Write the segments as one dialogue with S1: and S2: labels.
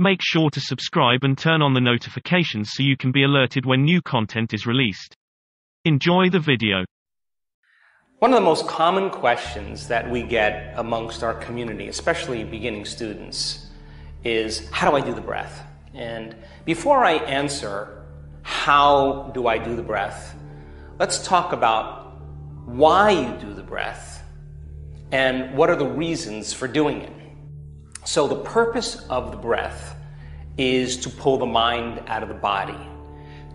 S1: Make sure to subscribe and turn on the notifications so you can be alerted when new content is released. Enjoy the video.
S2: One of the most common questions that we get amongst our community, especially beginning students, is how do I do the breath? And before I answer how do I do the breath, let's talk about why you do the breath and what are the reasons for doing it. So the purpose of the breath is to pull the mind out of the body,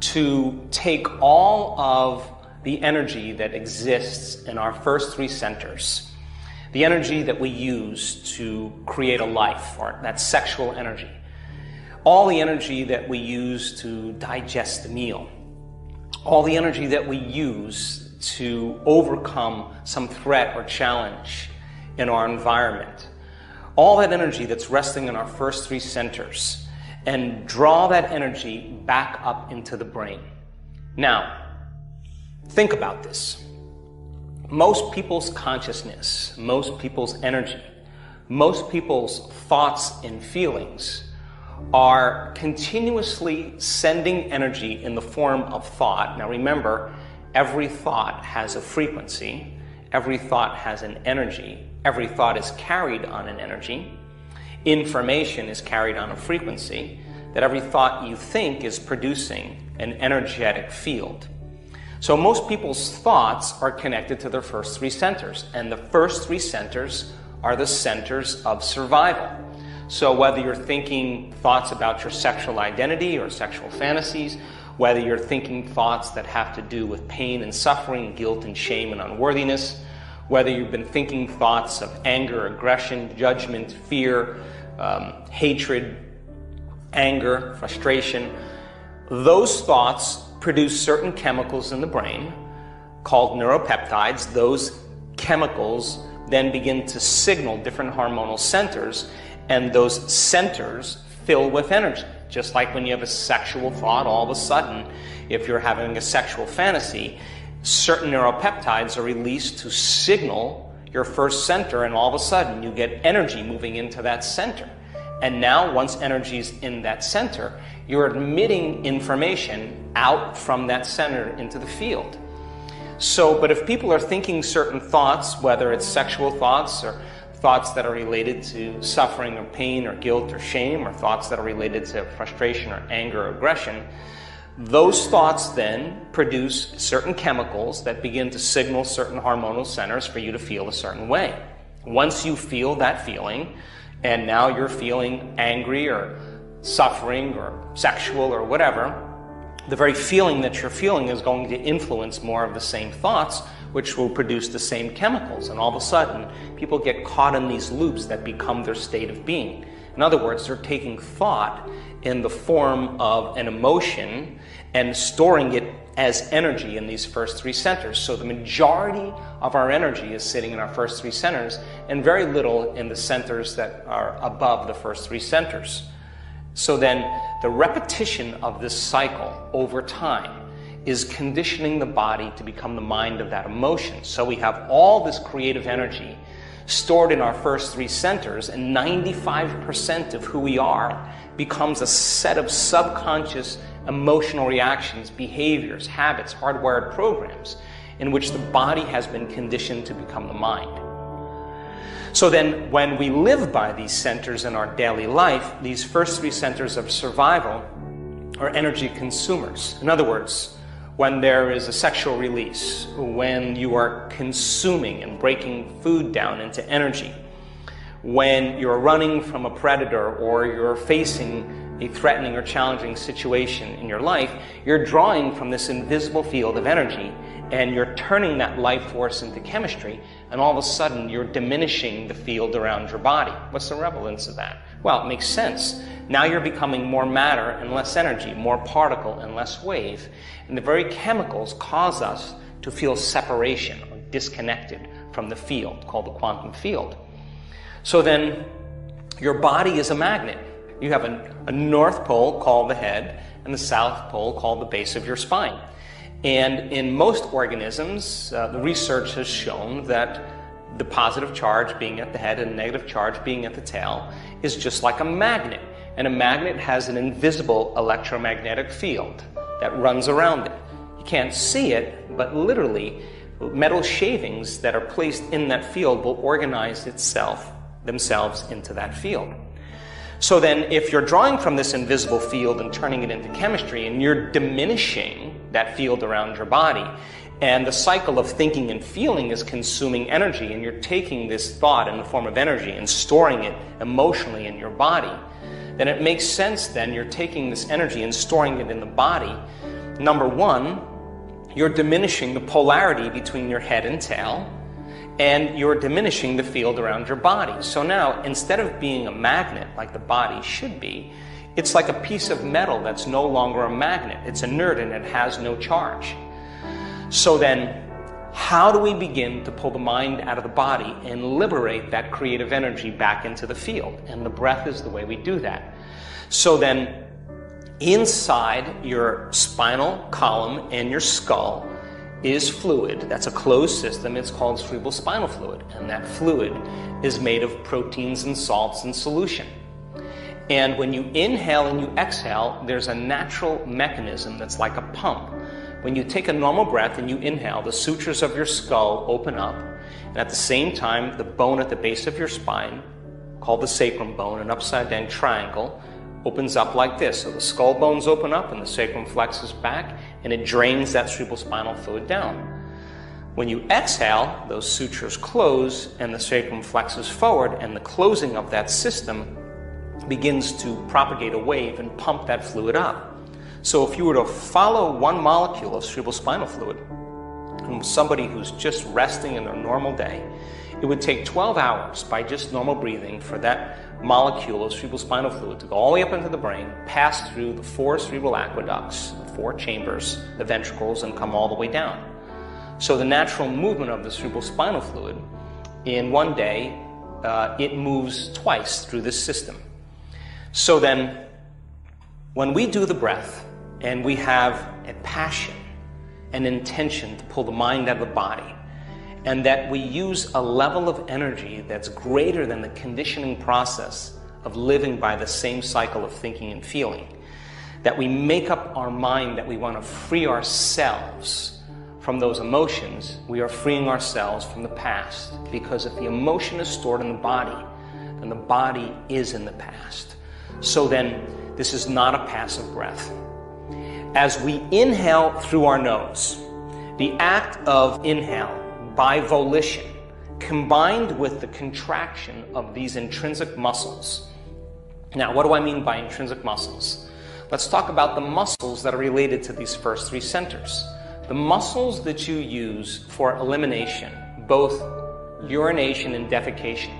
S2: to take all of the energy that exists in our first three centers, the energy that we use to create a life, or that sexual energy, all the energy that we use to digest the meal, all the energy that we use to overcome some threat or challenge in our environment, all that energy that's resting in our first three centers, and draw that energy back up into the brain. Now, think about this. Most people's consciousness, most people's energy, most people's thoughts and feelings are continuously sending energy in the form of thought. Now remember, every thought has a frequency, every thought has an energy, every thought is carried on an energy, information is carried on a frequency, that every thought you think is producing an energetic field. So most people's thoughts are connected to their first three centers, and the first three centers are the centers of survival. So whether you're thinking thoughts about your sexual identity or sexual fantasies, whether you're thinking thoughts that have to do with pain and suffering, guilt and shame and unworthiness, whether you've been thinking thoughts of anger, aggression, judgment, fear, hatred, anger, frustration, those thoughts produce certain chemicals in the brain called neuropeptides. Those chemicals then begin to signal different hormonal centers, and those centers fill with energy. Just like when you have a sexual thought, all of a sudden, if you're having a sexual fantasy, certain neuropeptides are released to signal your first center, and all of a sudden you get energy moving into that center. And now, once energy is in that center, you're emitting information out from that center into the field. So, but if people are thinking certain thoughts, whether it's sexual thoughts or thoughts that are related to suffering or pain or guilt or shame, or thoughts that are related to frustration or anger or aggression, those thoughts then produce certain chemicals that begin to signal certain hormonal centers for you to feel a certain way. Once you feel that feeling, and now you're feeling angry or suffering or sexual or whatever, the very feeling that you're feeling is going to influence more of the same thoughts, which will produce the same chemicals. And all of a sudden, people get caught in these loops that become their state of being. In other words, they're taking thought in the form of an emotion and storing it as energy in these first three centers. So the majority of our energy is sitting in our first three centers, and very little in the centers that are above the first three centers. So then the repetition of this cycle over time is conditioning the body to become the mind of that emotion. So we have all this creative energy stored in our first three centers, and 95% of who we are becomes a set of subconscious emotional reactions, behaviors, habits, hardwired programs in which the body has been conditioned to become the mind. So then when we live by these centers in our daily life, these first three centers of survival are energy consumers. In other words, when there is a sexual release, when you are consuming and breaking food down into energy, when you're running from a predator or you're facing a threatening or challenging situation in your life, you're drawing from this invisible field of energy, and you're turning that life force into chemistry, and all of a sudden you're diminishing the field around your body. What's the relevance of that? Well, it makes sense. Now you're becoming more matter and less energy, more particle and less wave, and the very chemicals cause us to feel separation or disconnected from the field called the quantum field. So then your body is a magnet. You have a north pole called the head and the south pole called the base of your spine. And in most organisms, the research has shown that the positive charge being at the head and the negative charge being at the tail is just like a magnet, And a magnet has an invisible electromagnetic field that runs around it. You can't see it, but literally, metal shavings that are placed in that field will organize themselves into that field. So then, if you're drawing from this invisible field and turning it into chemistry, and you're diminishing that field around your body, and the cycle of thinking and feeling is consuming energy, and you're taking this thought in the form of energy and storing it emotionally in your body, then it makes sense then you're taking this energy and storing it in the body. Number one, you're diminishing the polarity between your head and tail, and you're diminishing the field around your body. So now, instead of being a magnet like the body should be, it's like a piece of metal that's no longer a magnet. It's inert and it has no charge. So then, how do we begin to pull the mind out of the body and liberate that creative energy back into the field? And the breath is the way we do that. So then, inside your spinal column and your skull is fluid. That's a closed system. It's called cerebrospinal fluid. And that fluid is made of proteins and salts in solution. And when you inhale and you exhale, there's a natural mechanism that's like a pump. When you take a normal breath and you inhale, the sutures of your skull open up. And at the same time, the bone at the base of your spine, called the sacrum bone, an upside down triangle, opens up like this. So the skull bones open up and the sacrum flexes back, and it drains that cerebrospinal fluid down. When you exhale, those sutures close and the sacrum flexes forward, and the closing of that system begins to propagate a wave and pump that fluid up. So if you were to follow one molecule of cerebrospinal fluid from somebody who's just resting in their normal day, it would take 12 hours by just normal breathing for that molecule of cerebrospinal fluid to go all the way up into the brain, pass through the 4 cerebral aqueducts, the 4 chambers, the ventricles, and come all the way down. So the natural movement of the cerebrospinal fluid, in one day, it moves twice through this system. So then, when we do the breath, and we have a passion, an intention to pull the mind out of the body, and that we use a level of energy that's greater than the conditioning process of living by the same cycle of thinking and feeling, that we make up our mind that we want to free ourselves from those emotions, we are freeing ourselves from the past. Because if the emotion is stored in the body, then the body is in the past. So then, this is not a passive breath. As we inhale through our nose, the act of inhale by volition, combined with the contraction of these intrinsic muscles. Now, what do I mean by intrinsic muscles? Let's talk about the muscles that are related to these first 3 centers. The muscles that you use for elimination, both urination and defecation,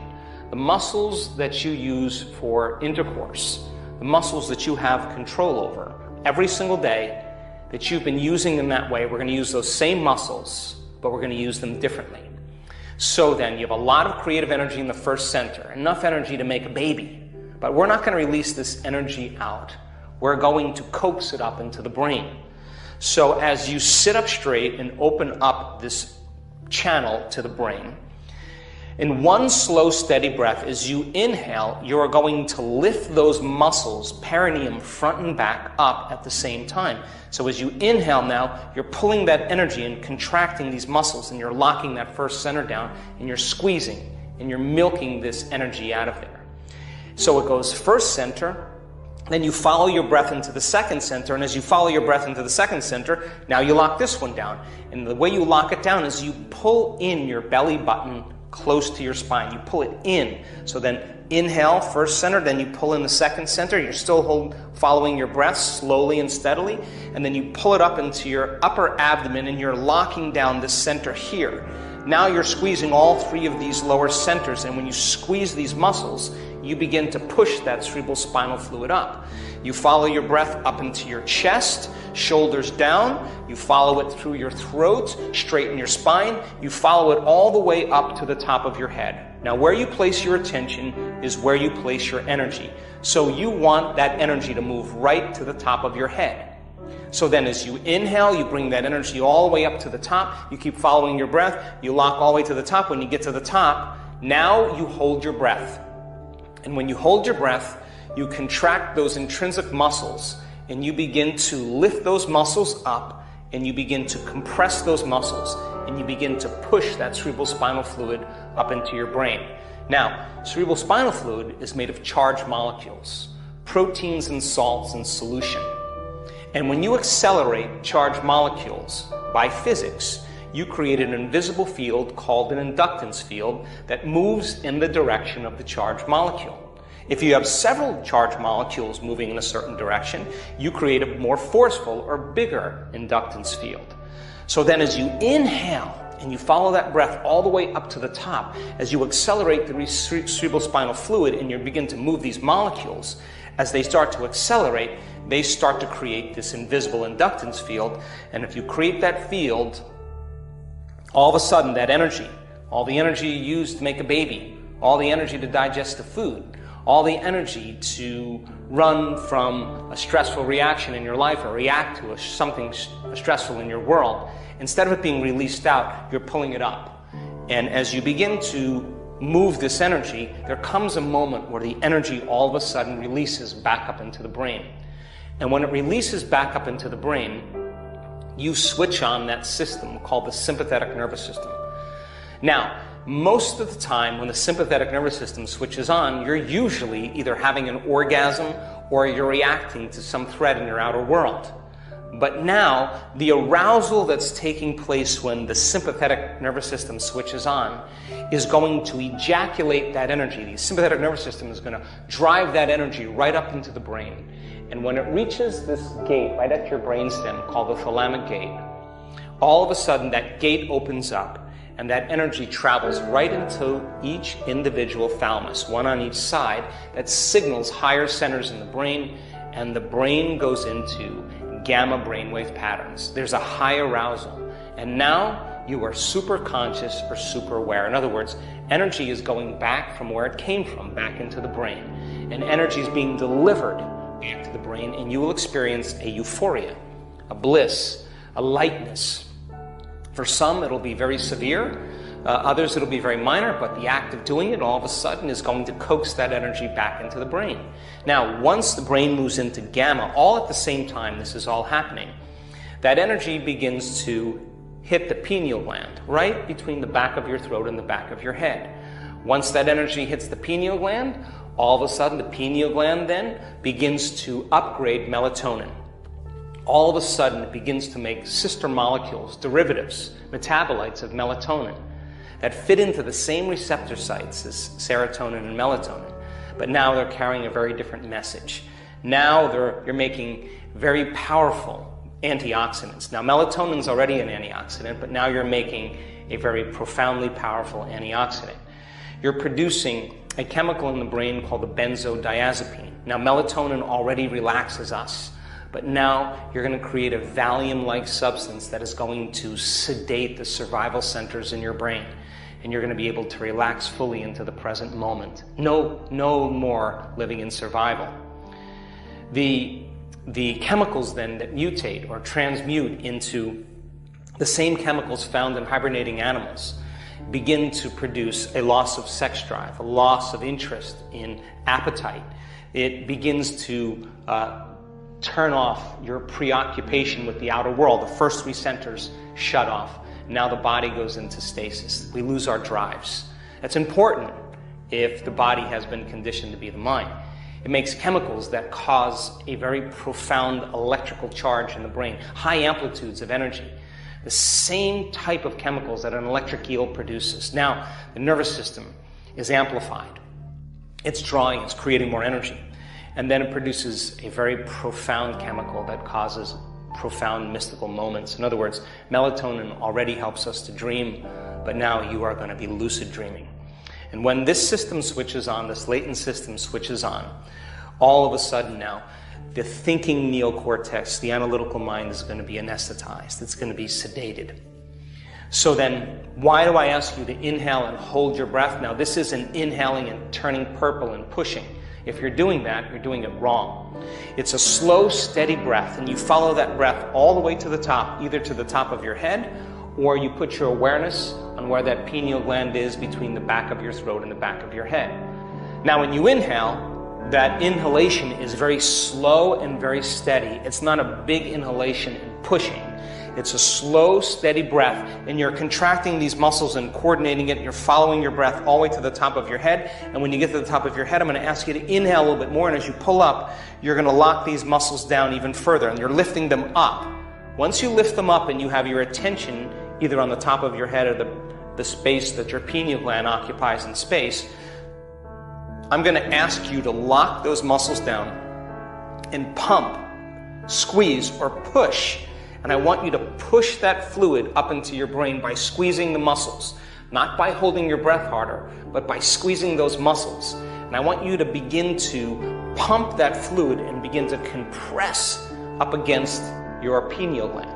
S2: the muscles that you use for intercourse, the muscles that you have control over every single day that you've been using in that way, we're going to use those same muscles, but we're going to use them differently. So then, you have a lot of creative energy in the first center, enough energy to make a baby, but we're not going to release this energy out. We're going to coax it up into the brain. So as you sit up straight and open up this channel to the brain, in one slow, steady breath, as you inhale, you're going to lift those muscles, perineum, front and back, up at the same time. So as you inhale now, you're pulling that energy and contracting these muscles, and you're locking that first center down, and you're squeezing, and you're milking this energy out of there. So it goes first center, then you follow your breath into the second center, and as you follow your breath into the second center, now you lock this one down. And the way you lock it down is you pull in your belly button close to your spine. You pull it in. So then inhale, first center, then you pull in the second center. You're still following your breath slowly and steadily. And then you pull it up into your upper abdomen, and you're locking down this center here. Now you're squeezing all 3 of these lower centers, and when you squeeze these muscles, you begin to push that cerebral spinal fluid up. You follow your breath up into your chest, shoulders down. You follow it through your throat, straighten your spine. You follow it all the way up to the top of your head. Now, where you place your attention is where you place your energy. So you want that energy to move right to the top of your head. So then as you inhale, you bring that energy all the way up to the top. You keep following your breath. You lock all the way to the top. When you get to the top, now you hold your breath. And when you hold your breath, you contract those intrinsic muscles, and you begin to lift those muscles up, and you begin to compress those muscles, and you begin to push that cerebral spinal fluid up into your brain. Now, cerebral spinal fluid is made of charged molecules, proteins and salts in solution. And when you accelerate charged molecules by physics, you create an invisible field called an inductance field that moves in the direction of the charged molecule. If you have several charged molecules moving in a certain direction, you create a more forceful or bigger inductance field. So then as you inhale and you follow that breath all the way up to the top, as you accelerate the cerebral spinal fluid and you begin to move these molecules, as they start to accelerate, they start to create this invisible inductance field. And if you create that field, all of a sudden that energy, all the energy you use to make a baby, all the energy to digest the food, all the energy to run from a stressful reaction in your life or react to something stressful in your world, instead of it being released out, you're pulling it up. And as you begin to move this energy, there comes a moment where the energy all of a sudden releases back up into the brain. And when it releases back up into the brain, you switch on that system called the sympathetic nervous system. Now, most of the time when the sympathetic nervous system switches on, you're usually either having an orgasm or you're reacting to some threat in your outer world. But now, the arousal that's taking place when the sympathetic nervous system switches on is going to ejaculate that energy. The sympathetic nervous system is going to drive that energy right up into the brain. And when it reaches this gate right at your brainstem called the thalamic gate, all of a sudden that gate opens up and that energy travels right into each individual thalamus, one on each side, that signals higher centers in the brain, and the brain goes into gamma brainwave patterns. There's a high arousal, and now you are super conscious or super aware. In other words, energy is going back from where it came from, back into the brain, and energy is being delivered back to the brain, and you will experience a euphoria, a bliss, a lightness. For some, it'll be very severe. Others, it'll be very minor, but the act of doing it all of a sudden is going to coax that energy back into the brain. Now, once the brain moves into gamma, all at the same time this is all happening, that energy begins to hit the pineal gland, right between the back of your throat and the back of your head. Once that energy hits the pineal gland, all of a sudden the pineal gland then begins to upgrade melatonin. All of a sudden it begins to make sister molecules, derivatives, metabolites of melatonin that fit into the same receptor sites as serotonin and melatonin, but now they're carrying a very different message. Now you're making very powerful antioxidants. Now melatonin is already an antioxidant, but now you're making a very profoundly powerful antioxidant. You're producing a chemical in the brain called the benzodiazepine. Now melatonin already relaxes us, but now you're going to create a Valium-like substance that is going to sedate the survival centers in your brain, and you're going to be able to relax fully into the present moment. No more living in survival. The chemicals then that mutate or transmute into the same chemicals found in hibernating animals begin to produce a loss of sex drive, a loss of interest in appetite. It begins to turn off your preoccupation with the outer world. The first three centers shut off. Now the body goes into stasis. We lose our drives. That's important if the body has been conditioned to be the mind. It makes chemicals that cause a very profound electrical charge in the brain, high amplitudes of energy. The same type of chemicals that an electric eel produces. Now, the nervous system is amplified. It's drawing, it's creating more energy. And then it produces a very profound chemical that causes profound mystical moments. In other words, melatonin already helps us to dream, but now you are going to be lucid dreaming. And when this system switches on, this latent system switches on, all of a sudden now, the thinking neocortex, the analytical mind, is going to be anesthetized. It's going to be sedated. So then, why do I ask you to inhale and hold your breath? Now, this isn't inhaling and turning purple and pushing. If you're doing that, you're doing it wrong. It's a slow, steady breath, and you follow that breath all the way to the top, either to the top of your head, or you put your awareness on where that pineal gland is between the back of your throat and the back of your head. Now, when you inhale, that inhalation is very slow and very steady. It's not a big inhalation and pushing. It's a slow, steady breath, and you're contracting these muscles and coordinating it. You're following your breath all the way to the top of your head, and when you get to the top of your head, I'm going to ask you to inhale a little bit more, and as you pull up, you're going to lock these muscles down even further, and you're lifting them up. Once you lift them up and you have your attention either on the top of your head or the space that your pineal gland occupies in space, I'm going to ask you to lock those muscles down and pump, squeeze, or push. And I want you to push that fluid up into your brain by squeezing the muscles, not by holding your breath harder, but by squeezing those muscles. And I want you to begin to pump that fluid and begin to compress up against your pineal gland.